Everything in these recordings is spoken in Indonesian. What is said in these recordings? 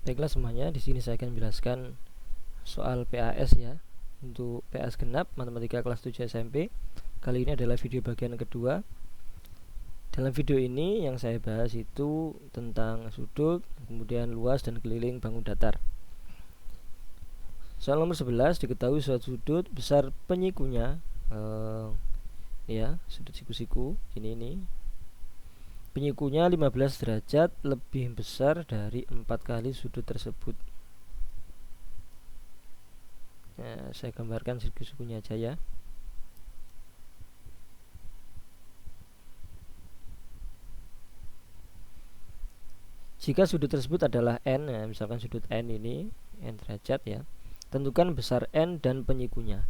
Baiklah semuanya, di sini saya akan menjelaskan soal PAS ya. Untuk PAS genap matematika kelas 7 SMP. Kali ini adalah video bagian kedua. Dalam video ini yang saya bahas itu tentang sudut, kemudian luas dan keliling bangun datar. Soal nomor 11, diketahui suatu sudut besar penyikunya ya, sudut siku-siku ini. Penyikunya 15 derajat lebih besar dari 4 kali sudut tersebut. Nah, saya gambarkan siku-sikunya aja ya. Jika sudut tersebut adalah n, ya, misalkan sudut n ini n derajat ya, tentukan besar n dan penyikunya.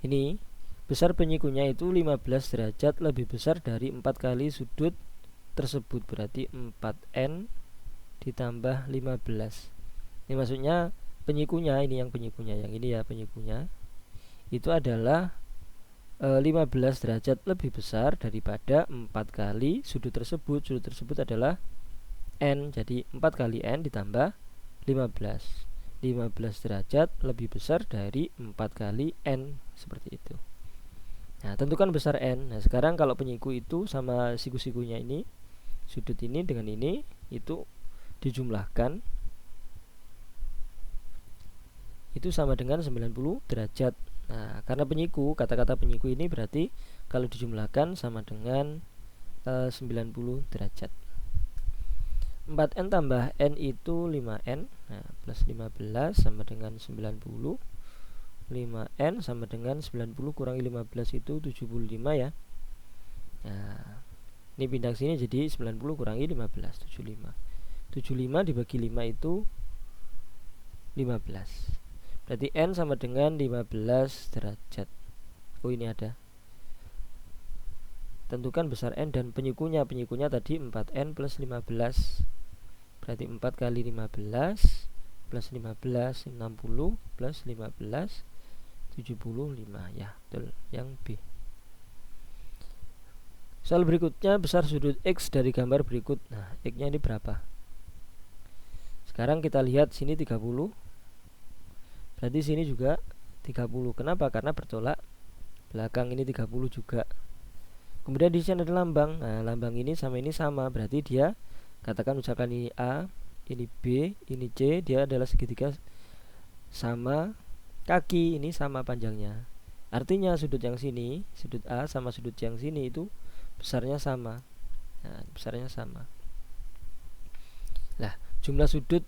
Ini besar penyikunya itu 15 derajat lebih besar dari 4 kali sudut tersebut, berarti 4n ditambah 15. Ini maksudnya penyikunya, ini yang penyikunya, yang ini ya penyikunya, itu adalah 15 derajat lebih besar daripada 4 kali sudut tersebut. Sudut tersebut adalah n, jadi 4 kali n ditambah 15. 15 derajat lebih besar dari 4 kali n, seperti itu. Nah, tentukan besar n. Nah, sekarang kalau penyiku itu sama siku-sikunya ini, sudut ini dengan ini, itu dijumlahkan, itu sama dengan 90 derajat. Nah, karena penyiku, kata-kata penyiku ini berarti kalau dijumlahkan sama dengan 90 derajat. 4n tambah n itu 5n, nah, plus 15 sama dengan 90. 5n sama dengan 90 kurangi 15 itu 75 ya. Nah, ini pindah sini jadi 90 kurangi 15, 75. 75 dibagi 5 itu 15. Berarti n sama dengan 15 derajat. Oh, ini ada. Tentukan besar n dan penyikunya. Penyikunya tadi 4n plus 15. Berarti 4 kali 15 plus 15, 60 plus 15, 75 ya, betul, yang B. Soal berikutnya, besar sudut X dari gambar berikut. Nah, X-nya ini berapa? Sekarang kita lihat sini 30. Berarti sini juga 30. Kenapa? Karena bertolak belakang, ini 30 juga. Kemudian di sini ada lambang. Nah, lambang ini sama ini sama. Berarti dia, katakan misalkan ini A, ini B, ini C, dia adalah segitiga sama kaki, ini sama panjangnya. Artinya sudut yang sini, sudut A sama sudut yang sini itu besarnya sama. Nah, besarnya sama. Lah, jumlah sudut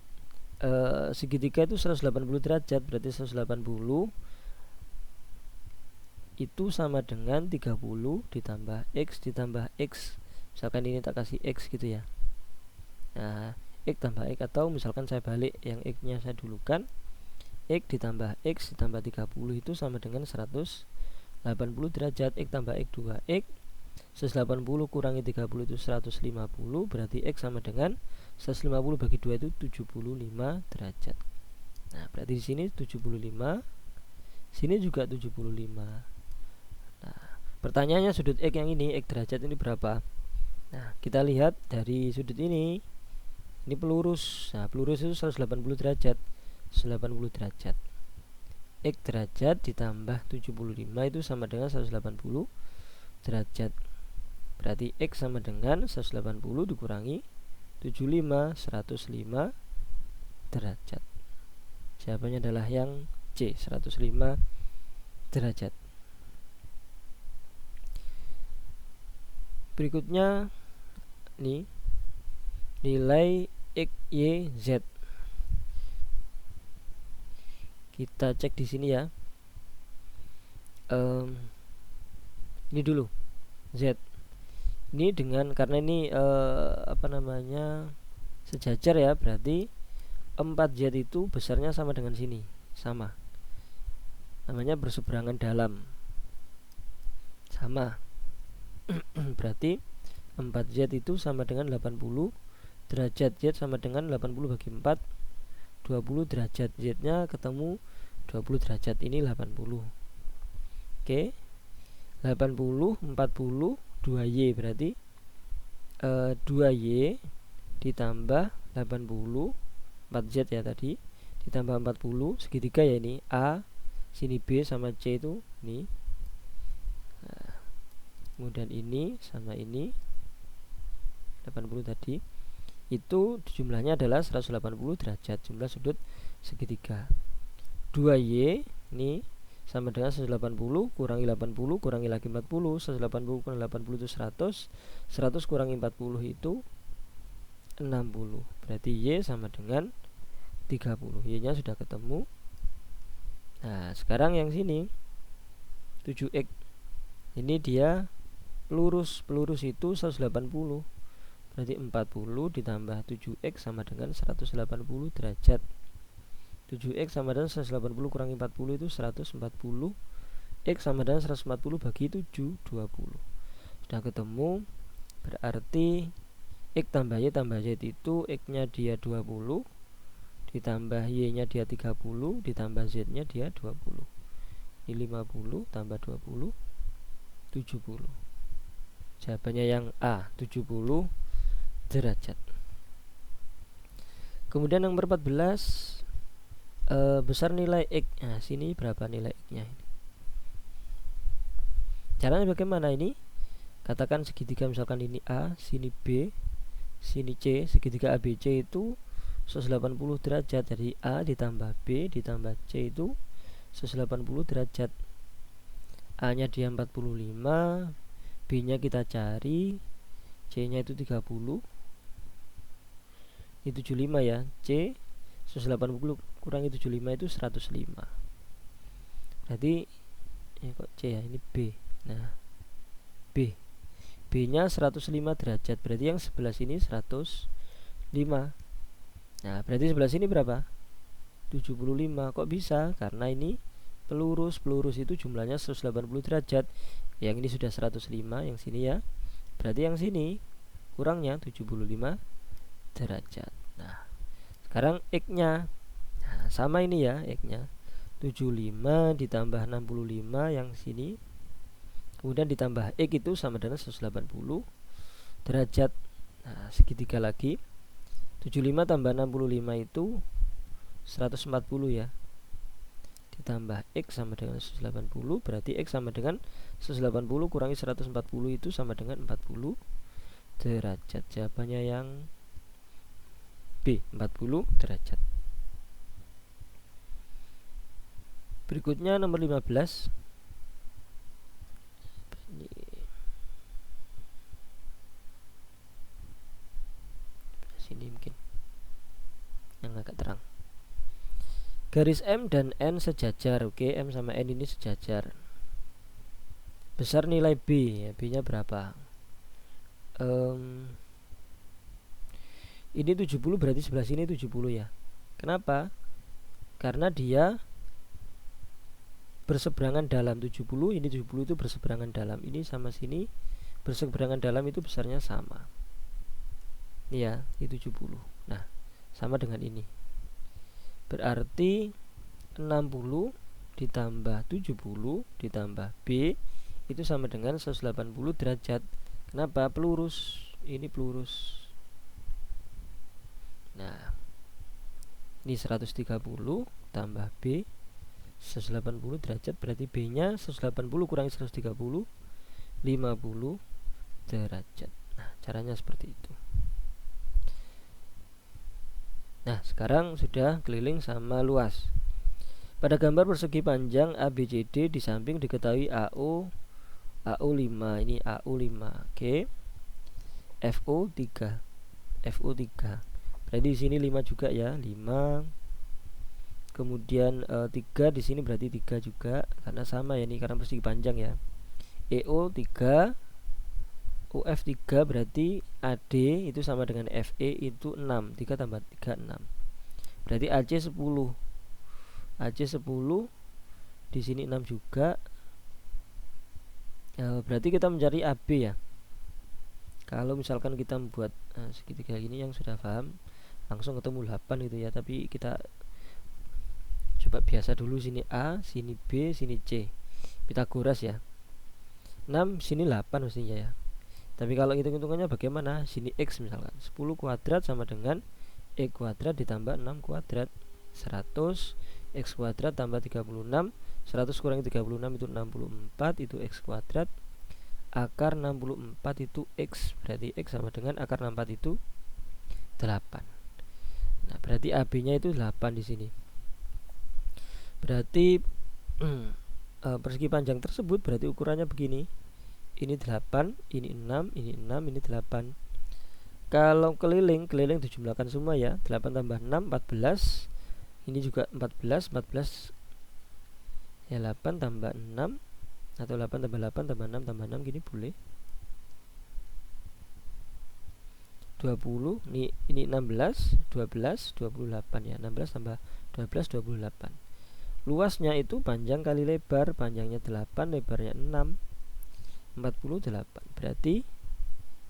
segitiga itu 180 derajat, berarti 180 itu sama dengan 30 ditambah X ditambah X. Misalkan ini tak kasih X gitu ya. Nah, X tambah X, atau misalkan saya balik, yang X-nya saya dulukan, X ditambah X ditambah 30 itu sama dengan 180 derajat. X tambah X 2X, 180 kurangi 30 itu 150, berarti X sama dengan 150 bagi 2 itu 75 derajat. Nah, berarti di sini 75, sini juga 75. Nah, pertanyaannya sudut X yang ini, X derajat ini berapa? Nah, kita lihat dari sudut ini pelurus. Nah, pelurus itu 180 derajat. 180 derajat. X derajat ditambah 75 itu sama dengan 180 derajat. Berarti X sama dengan 180 dikurangi 75, 105 derajat. Jawabannya adalah yang C, 105 derajat. Berikutnya nih, nilai X, Y, Z. Kita cek di sini ya. Ini dulu Z. Ini dengan, karena ini sejajar ya, berarti 4Z itu besarnya sama dengan sini, sama. Namanya berseberangan dalam. Sama. Berarti 4Z itu sama dengan 80 derajat. Z sama dengan 80 bagi 4, 20 derajat. Z nya ketemu 20 derajat, ini 80. Oke, 80, 40, 2Y, berarti 2Y ditambah 80 4Z ya tadi, ditambah 40 segitiga ya ini A, sini B sama C itu ini. Nah, kemudian ini sama ini 80 tadi, itu jumlahnya adalah 180 derajat, jumlah sudut segitiga. 2Y ini sama dengan 180 kurangi 80 kurangi lagi 40, 180 kurangi 80 itu 100, 100 kurangi 40 itu 60. Berarti Y sama dengan 30. Y nya sudah ketemu. Nah sekarang yang sini 7X ini dia pelurus itu 180. Berarti 40 ditambah 7X sama dengan 180 derajat. 7X sama dengan 180 kurangi 40 itu 140. X sama dengan 140 bagi 7, 20. Sudah ketemu. Berarti X tambah Y tambah Z itu X nya dia 20, ditambah Y nya dia 30, ditambah Z nya dia 20. Ini 50 tambah 20, 70. Jawabannya yang A, 70 derajat. Kemudian nomor 14, besar nilai X. Nah sini berapa nilai X nya ini? Caranya bagaimana ini? Katakan segitiga misalkan ini A, sini B, sini C. Segitiga ABC itu 180 derajat. Jadi A ditambah B ditambah C itu 180 derajat. A nya dia 45, B nya kita cari, C nya itu 30, ini 75 ya. C 180 kurangi 75 itu 105. Berarti ini kok C ya, ini B. Nah B nya 105 derajat, berarti yang sebelah sini 105. Nah berarti sebelah sini berapa? 75. Kok bisa? Karena ini pelurus itu jumlahnya 180 derajat. Yang ini sudah 105, yang sini ya. Berarti yang sini kurangnya 75 derajat. Nah sekarang X nya, nah, sama ini ya, X nya 75 ditambah 65 yang sini, kemudian ditambah X itu sama dengan 180 derajat. Nah segitiga lagi, 75 tambah 65 itu 140 ya, ditambah X sama dengan 180, berarti X sama dengan 180 kurangi 140 itu sama dengan 40 derajat. Jawabannya yang B, 40 derajat. Berikutnya nomor 15. Sini mungkin yang agak terang. Garis M dan N sejajar. Oke, M sama N ini sejajar. Besar nilai B ya, B nya berapa? Ini 70, berarti sebelah sini 70 ya. Kenapa? Karena dia berseberangan dalam. 70, ini 70 itu berseberangan dalam. Ini sama sini berseberangan dalam, itu besarnya sama. Ini ya, ini 70. Nah, sama dengan ini. Berarti 60 ditambah 70 ditambah B itu sama dengan 180 derajat. Kenapa? Pelurus. Ini pelurus. Nah ini 130 tambah B 180 derajat, berarti B nya 180 kurangi 130 50 derajat. Nah caranya seperti itu. Nah sekarang sudah keliling sama luas. Pada gambar persegi panjang ABCD, di samping diketahui AO 5, ini AO 5, oke. FO 3, berarti di sini 5 juga ya, 5. Kemudian 3 di sini berarti 3 juga karena sama ya, ini karena persegi panjang ya. EO 3, UF 3, berarti AD itu sama dengan FE itu 6. 3 tambah 3 6. Berarti AC 10. AC 10 di sini 6 juga. Berarti kita mencari AB ya. Kalau misalkan kita membuat segitiga ini yang sudah paham, langsung ketemu 8 gitu ya. Tapi kita coba biasa dulu, sini A, sini B, sini C. Pitagoras ya. 6 sini 8 mestinya ya. Tapi kalau hitung-hitungannya bagaimana? Sini X misalkan 10 kuadrat sama dengan X kuadrat ditambah 6 kuadrat 100, X kuadrat tambah 36, 100 kurangi 36 itu 64, itu X kuadrat. Akar 64 itu X, berarti X sama dengan akar 64 itu 8. Nah, berarti AB nya itu 8 di sini. Berarti persegi panjang tersebut berarti ukurannya begini. Ini 8, ini 6, ini 6, ini 8. Kalau keliling dijumlahkan semua ya. 8 tambah 6 14. Ini juga 14, 14 ya 8 tambah 6 atau 8 tambah 8 tambah 6 tambah 6 gini boleh. 20 ini 16, 12, 28 ya. 16 tambah 12 28. Luasnya itu panjang kali lebar, panjangnya 8, lebarnya 6, 48. Berarti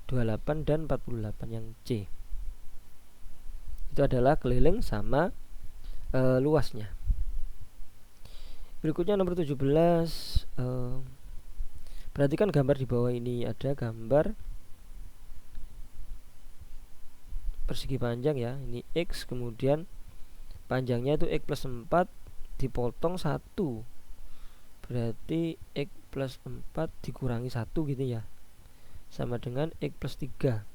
28 dan 48 yang C. Itu adalah keliling sama luasnya. Berikutnya nomor 17. Perhatikan gambar di bawah ini, ada gambar persegi panjang ya. Ini X, kemudian panjangnya itu X plus 4 dipotong 1. Berarti X plus 4 dikurangi 1 gitu ya, sama dengan X plus 3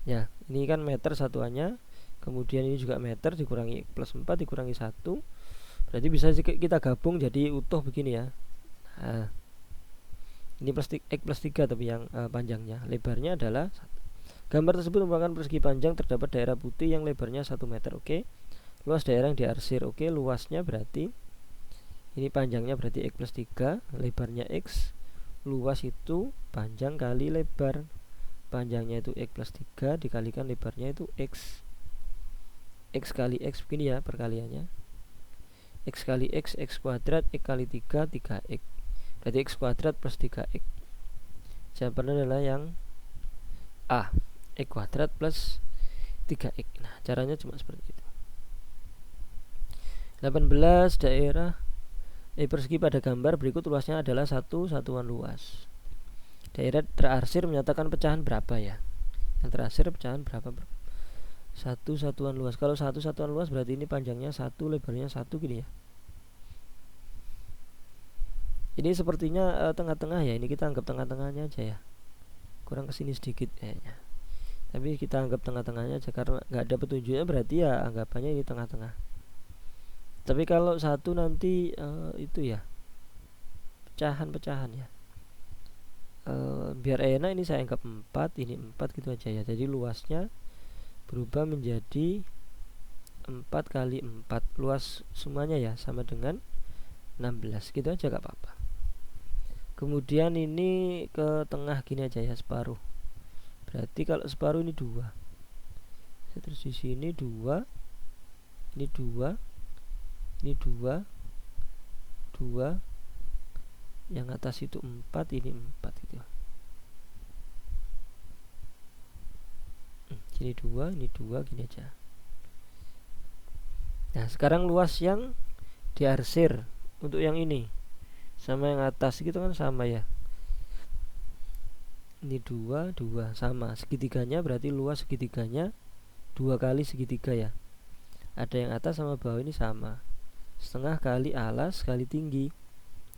ya. Ini kan meter satuannya, kemudian ini juga meter, dikurangi X plus 4 dikurangi 1, berarti bisa kita gabung jadi utuh begini ya. Nah, ini X plus 3 tapi yang panjangnya, lebarnya adalah 1. Gambar tersebut merupakan persegi panjang, terdapat daerah putih yang lebarnya 1 meter. Oke. Luas daerah yang diarsir. Oke, luasnya berarti ini panjangnya berarti X plus 3, lebarnya X. Luas itu panjang kali lebar. Panjangnya itu X plus 3 dikalikan lebarnya itu X. X kali X begini ya perkaliannya. X kali X, X kuadrat, X kali 3, 3X. Berarti X kuadrat plus 3X. Jawabannya adalah yang A, X kuadrat plus 3X. Nah, caranya cuma seperti itu. 18. Daerah persegi pada gambar berikut luasnya adalah 1 satuan luas. Daerah terarsir menyatakan pecahan berapa ya? Yang terarsir pecahan berapa? 1 satuan luas. Kalau 1 satuan luas berarti ini panjangnya 1, lebarnya 1 gini ya. Ini sepertinya tengah-tengah ya. Ini kita anggap tengah-tengahnya aja ya. Kurang kesini sedikit kayaknya. Tapi kita anggap tengah-tengahnya aja karena nggak ada petunjuknya, berarti ya anggapannya ini tengah-tengah. Tapi kalau 1 nanti itu ya pecahan-pecahan ya. Biar enak ini saya anggap 4, ini 4 gitu aja ya. Jadi luasnya berubah menjadi 4 kali 4. Luas semuanya ya sama dengan 16. Gitu aja gak apa-apa. Kemudian ini ke tengah gini aja ya, separuh. Berarti kalau separuh ini 2. Terus di sini 2. Ini 2. Ini 2. 2. Yang atas itu 4, ini 4 gitu. Sini 2, ini 2, gini aja. Nah, sekarang luas yang diarsir untuk yang ini sama yang atas gitu kan sama ya. Ini 2, 2 sama. Segitiganya berarti luas segitiganya 2 kali segitiga ya. Ada yang atas sama bawah ini sama. Setengah kali alas kali tinggi.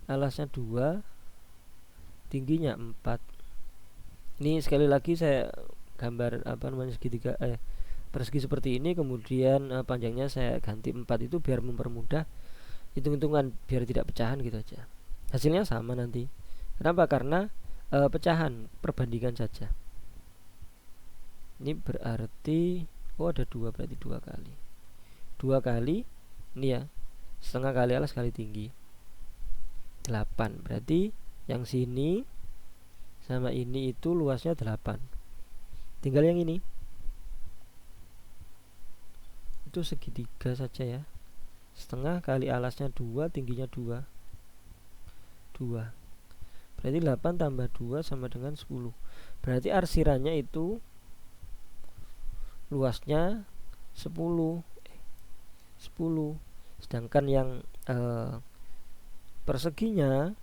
Alasnya 2, tingginya 4. Ini sekali lagi saya gambar segitiga persegi seperti ini, kemudian panjangnya saya ganti 4 itu biar mempermudah hitung-hitungan, biar tidak pecahan gitu aja. Hasilnya sama nanti. Kenapa? Karena pecahan, perbandingan saja. Ini berarti ada 2, berarti 2 kali. 2 kali ini ya, setengah kali alas kali tinggi 8. Berarti yang sini sama ini itu luasnya 8. Tinggal yang ini itu segitiga saja ya. Setengah kali alasnya 2, tingginya 2. 2. Berarti 8 tambah 2 sama dengan 10. Berarti arsirannya itu luasnya 10. Sedangkan yang perseginya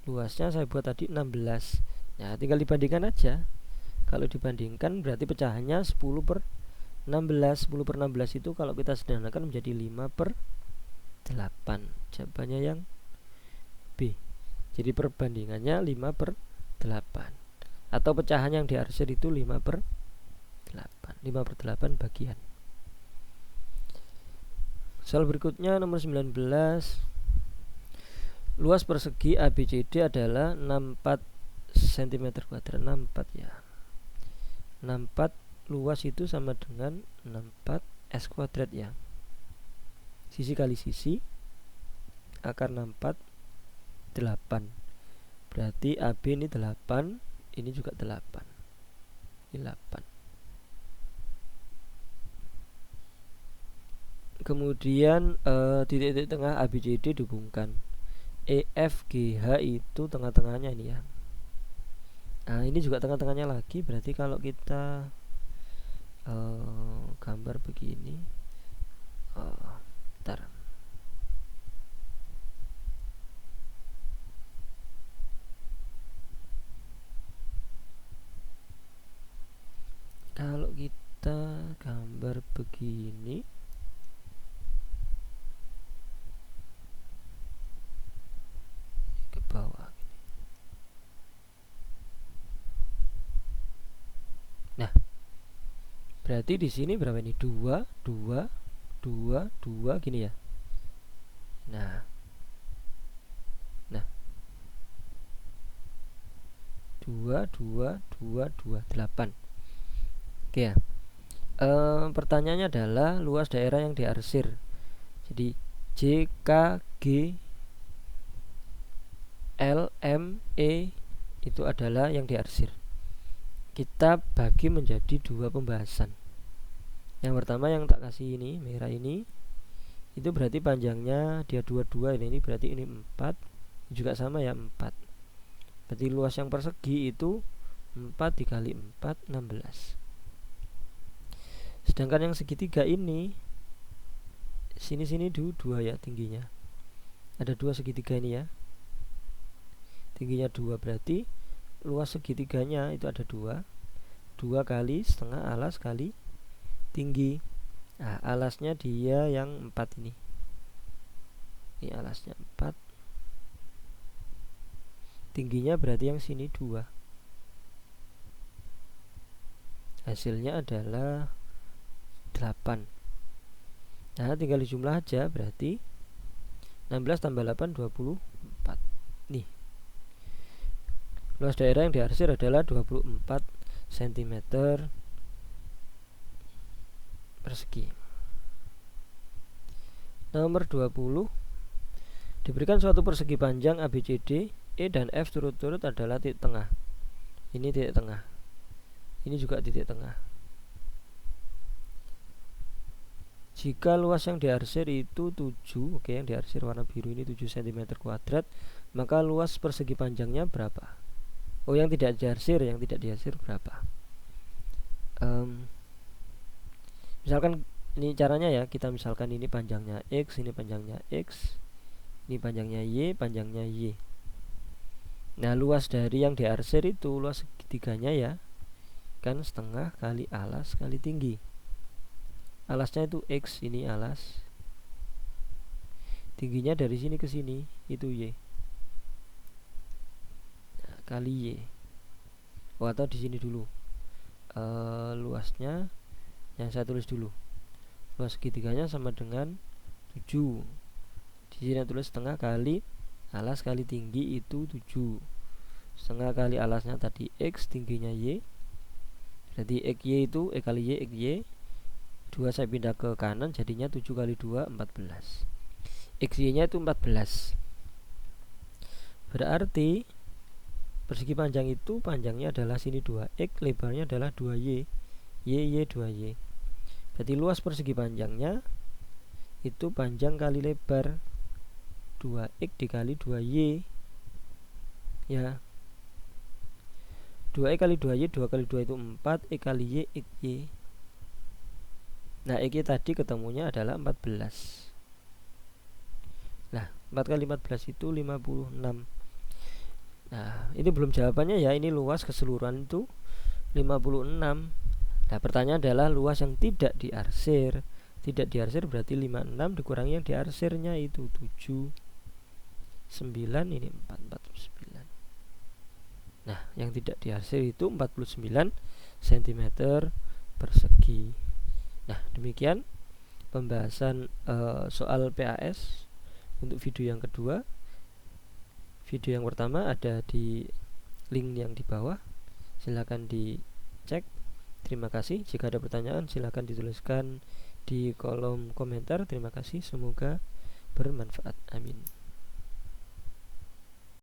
luasnya saya buat tadi 16. Nah, tinggal dibandingkan aja. Kalau dibandingkan berarti pecahannya 10/16. 16, 10 per 16 itu kalau kita sederhanakan menjadi 5 per 8. Jawabannya yang B. Jadi perbandingannya 5 per 8. Atau pecahan yang diarsir itu 5 per 8. 5 per 8 bagian. Soal berikutnya nomor 19. Luas persegi ABCD adalah 64 cm². 64 ya. 64 luas itu sama dengan 64 S² ya. Sisi kali sisi akar 64 8. Berarti AB ini 8, ini juga 8. Ini 8. Kemudian titik-titik tengah ABCD dihubungkan. EFGH itu tengah-tengahnya ini ya. Nah, ini juga tengah-tengahnya lagi. Berarti kalau kita gambar begini, bentar. Kalau kita gambar begini, ke bawah gini. Nah, berarti di sini berapa ini? 2, 2, 2, 2 gini ya. Nah, 2, 2, 2, 2, 8. Oke ya. Pertanyaannya adalah luas daerah yang diarsir. Jadi JKG LME itu adalah yang diarsir. Kita bagi menjadi 2 pembahasan. Yang pertama yang tak kasih ini, merah ini, itu berarti panjangnya dia 22, ini berarti ini 4, juga sama ya 4. Berarti luas yang persegi itu 4 dikali 4, 16. Sedangkan yang segitiga ini, sini-sini 2 ya tingginya. Ada 2 segitiga ini ya. Tingginya 2, berarti luas segitiganya itu ada 2. 2 kali setengah alas kali tinggi. Nah, alasnya dia yang 4 ini. Ini alasnya 4. Tingginya berarti yang sini 2. Hasilnya adalah 8. Nah, tinggal dijumlah aja, berarti 16 tambah 8 24. Nih. Luas daerah yang diarsir adalah 24 cm persegi. Nomor 20. Diberikan suatu persegi panjang ABCD, E dan F turut-turut adalah titik tengah. Ini titik tengah. Ini juga titik tengah. Jika luas yang diarsir itu 7, oke, yang diarsir warna biru ini 7 cm², maka luas persegi panjangnya berapa? Oh, yang tidak diarsir berapa? Misalkan ini caranya ya, kita misalkan ini panjangnya X, ini panjangnya X, ini panjangnya Y, panjangnya Y. Nah, luas dari yang diarsir itu luas segitiganya ya, kan setengah kali alas kali tinggi. Alasnya itu X, ini alas. Tingginya dari sini ke sini itu Y. Nah, kali Y. Oh, atau di sini dulu. Luasnya yang saya tulis dulu. Luas segitiganya sama dengan 7. Di sini tulis setengah kali alas kali tinggi itu 7. Setengah kali alasnya tadi X, tingginya Y. Berarti XY itu E kali Y, XY. 2 saya pindah ke kanan, jadinya 7 kali 2 14. XY nya itu 14. Berarti persegi panjang itu panjangnya adalah sini 2X, lebarnya adalah 2Y. Y 2Y. Berarti luas persegi panjangnya itu panjang kali lebar 2X dikali 2Y ya. 2X kali 2Y, 2 kali 2 itu 4, X kali Y, XY. Nah, XY tadi ketemunya adalah 14. Nah, 4 kali 14 itu 56. Nah, ini belum jawabannya ya, ini luas keseluruhan itu 56. Nah, pertanyaan adalah luas yang tidak diarsir. Tidak diarsir berarti 56 dikurangi yang diarsirnya itu 7, 9, ini 4, 49. Nah, yang tidak diarsir itu 49 cm persegi. Nah, demikian pembahasan soal PAS untuk video yang kedua. Video yang pertama ada di link yang di bawah, silakan dicek. Terima kasih. Jika ada pertanyaan silakan dituliskan di kolom komentar. Terima kasih, semoga bermanfaat. Amin.